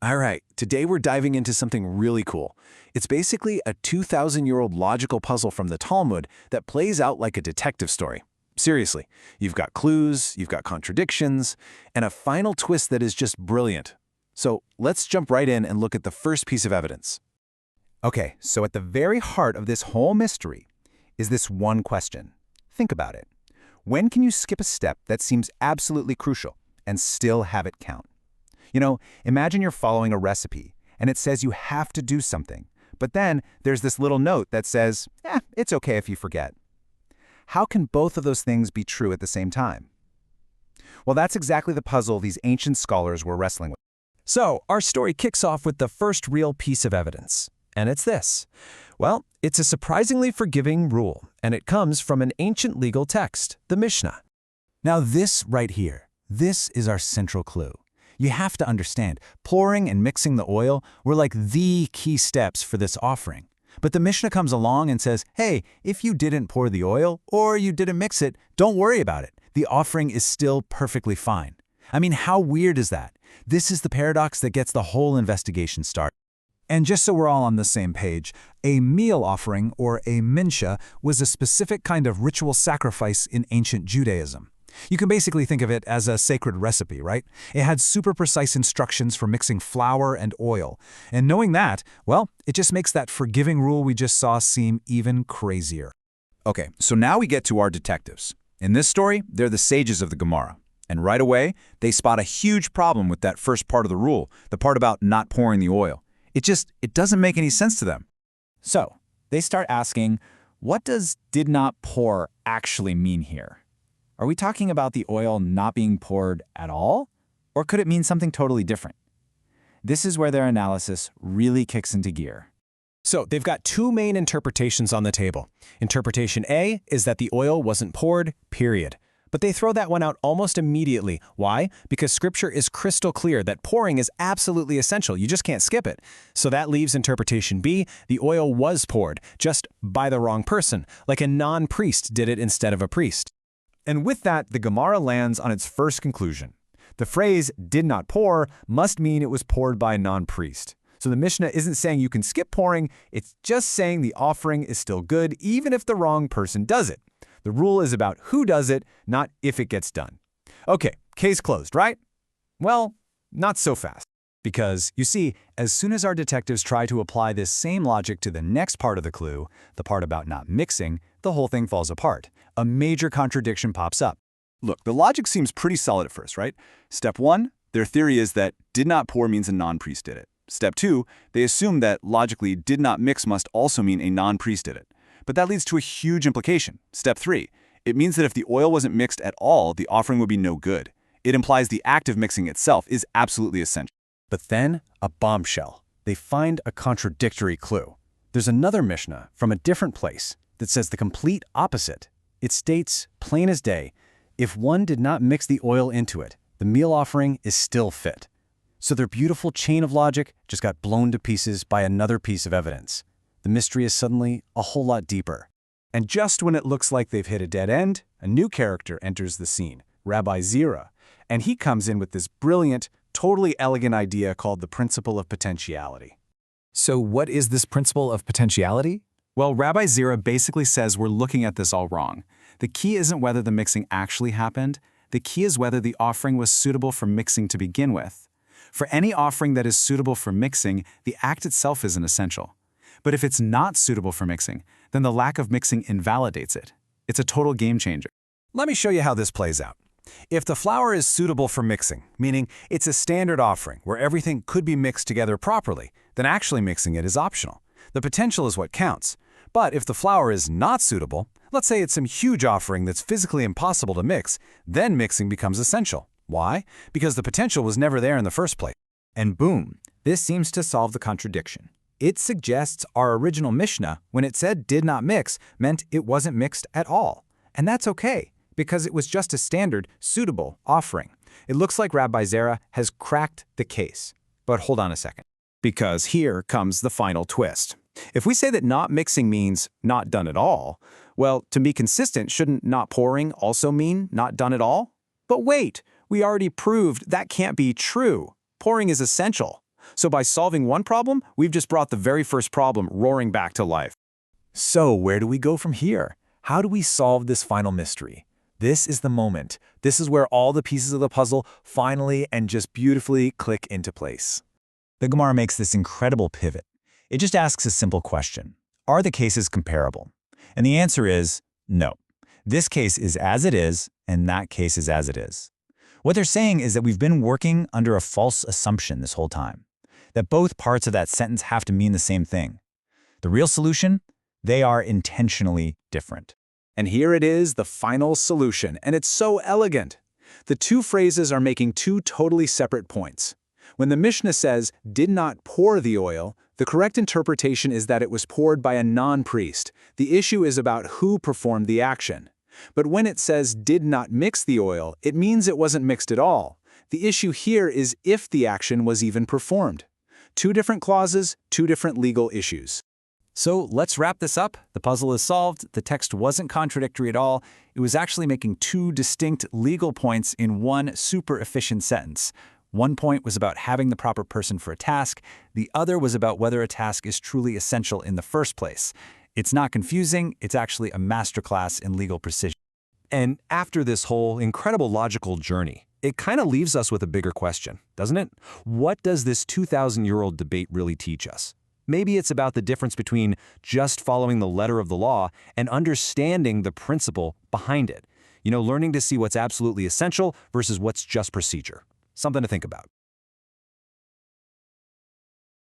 All right, today we're diving into something really cool. It's basically a 2,000-year-old logical puzzle from the Talmud that plays out like a detective story. Seriously, you've got clues, you've got contradictions, and a final twist that is just brilliant. So let's jump right in and look at the first piece of evidence. Okay, so at the very heart of this whole mystery is this one question. Think about it. When can you skip a step that seems absolutely crucial and still have it count? Imagine you're following a recipe, and it says you have to do something, but then there's this little note that says, it's okay if you forget. How can both of those things be true at the same time? Well, that's exactly the puzzle these ancient scholars were wrestling with. So, our story kicks off with the first real piece of evidence, and it's this. Well, it's a surprisingly forgiving rule, and it comes from an ancient legal text, the Mishna. Now this right here, this is our central clue. You have to understand, pouring and mixing the oil were like the key steps for this offering. But the Mishnah comes along and says, hey, if you didn't pour the oil or you didn't mix it, don't worry about it. The offering is still perfectly fine. I mean, how weird is that? This is the paradox that gets the whole investigation started. And just so we're all on the same page, a meal offering, or a minsha, was a specific kind of ritual sacrifice in ancient Judaism. You can basically think of it as a sacred recipe, right? It had super precise instructions for mixing flour and oil. And knowing that, well, it just makes that forgiving rule we just saw seem even crazier. Okay, so now we get to our detectives. In this story, they're the sages of the Gemara. And right away, they spot a huge problem with that first part of the rule, the part about not pouring the oil. It doesn't make any sense to them. So they start asking, what does did not pour actually mean here? Are we talking about the oil not being poured at all? Or could it mean something totally different? This is where their analysis really kicks into gear. So they've got two main interpretations on the table. Interpretation A is that the oil wasn't poured, period. But they throw that one out almost immediately. Why? Because Scripture is crystal clear that pouring is absolutely essential. You just can't skip it. So that leaves interpretation B, the oil was poured, just by the wrong person, like a non-priest did it instead of a priest. And with that, the Gemara lands on its first conclusion. The phrase, did not pour, must mean it was poured by a non-priest. So the Mishnah isn't saying you can skip pouring, it's just saying the offering is still good even if the wrong person does it. The rule is about who does it, not if it gets done. Okay, case closed, right? Well, not so fast. Because, you see, as soon as our detectives try to apply this same logic to the next part of the clue, the part about not mixing, the whole thing falls apart. A major contradiction pops up. Look, the logic seems pretty solid at first, right? Step 1, their theory is that did not pour means a non-priest did it. Step 2, they assume that logically did not mix must also mean a non-priest did it. But that leads to a huge implication. Step 3, it means that if the oil wasn't mixed at all, the offering would be no good. It implies the act of mixing itself is absolutely essential. But then, a bombshell. They find a contradictory clue. There's another Mishnah from a different place that says the complete opposite. It states, plain as day, if one did not mix the oil into it, the meal offering is still fit. So their beautiful chain of logic just got blown to pieces by another piece of evidence. The mystery is suddenly a whole lot deeper. And just when it looks like they've hit a dead end, a new character enters the scene, Rabbi Zeira, and he comes in with this brilliant, totally elegant idea called the principle of potentiality. So what is this principle of potentiality? Well, Rabbi Zeira basically says we're looking at this all wrong. The key isn't whether the mixing actually happened. The key is whether the offering was suitable for mixing to begin with. For any offering that is suitable for mixing, the act itself isn't essential. But if it's not suitable for mixing, then the lack of mixing invalidates it. It's a total game changer. Let me show you how this plays out. If the flour is suitable for mixing, meaning it's a standard offering where everything could be mixed together properly, then actually mixing it is optional. The potential is what counts. But if the flour is not suitable, let's say it's some huge offering that's physically impossible to mix, then mixing becomes essential. Why? Because the potential was never there in the first place. And boom, this seems to solve the contradiction. It suggests our original Mishnah, when it said did not mix, meant it wasn't mixed at all. And that's okay, because it was just a standard, suitable offering. It looks like Rabbi Zeira has cracked the case. But hold on a second. Because here comes the final twist. If we say that not mixing means not done at all, well, to be consistent, shouldn't not pouring also mean not done at all? But wait, we already proved that can't be true. Pouring is essential. So by solving one problem, we've just brought the very first problem roaring back to life. So where do we go from here? How do we solve this final mystery? This is the moment. This is where all the pieces of the puzzle finally and just beautifully click into place. The Gemara makes this incredible pivot. It just asks a simple question. Are the cases comparable? And the answer is no. This case is as it is, and that case is as it is. What they're saying is that we've been working under a false assumption this whole time, that both parts of that sentence have to mean the same thing. The real solution? They are intentionally different. And here it is, the final solution, and it's so elegant. The two phrases are making two totally separate points. When the Mishna says, did not pour the oil, the correct interpretation is that it was poured by a non-priest. The issue is about who performed the action. But when it says did not mix the oil, it means it wasn't mixed at all. The issue here is if the action was even performed. Two different clauses, two different legal issues. So let's wrap this up. The puzzle is solved. The text wasn't contradictory at all. It was actually making two distinct legal points in one super efficient sentence. One point was about having the proper person for a task. The other was about whether a task is truly essential in the first place. It's not confusing. It's actually a masterclass in legal precision. And after this whole incredible logical journey, it kind of leaves us with a bigger question, doesn't it? What does this 2,000-year-old debate really teach us? Maybe it's about the difference between just following the letter of the law and understanding the principle behind it. Learning to see what's absolutely essential versus what's just procedure. Something to think about.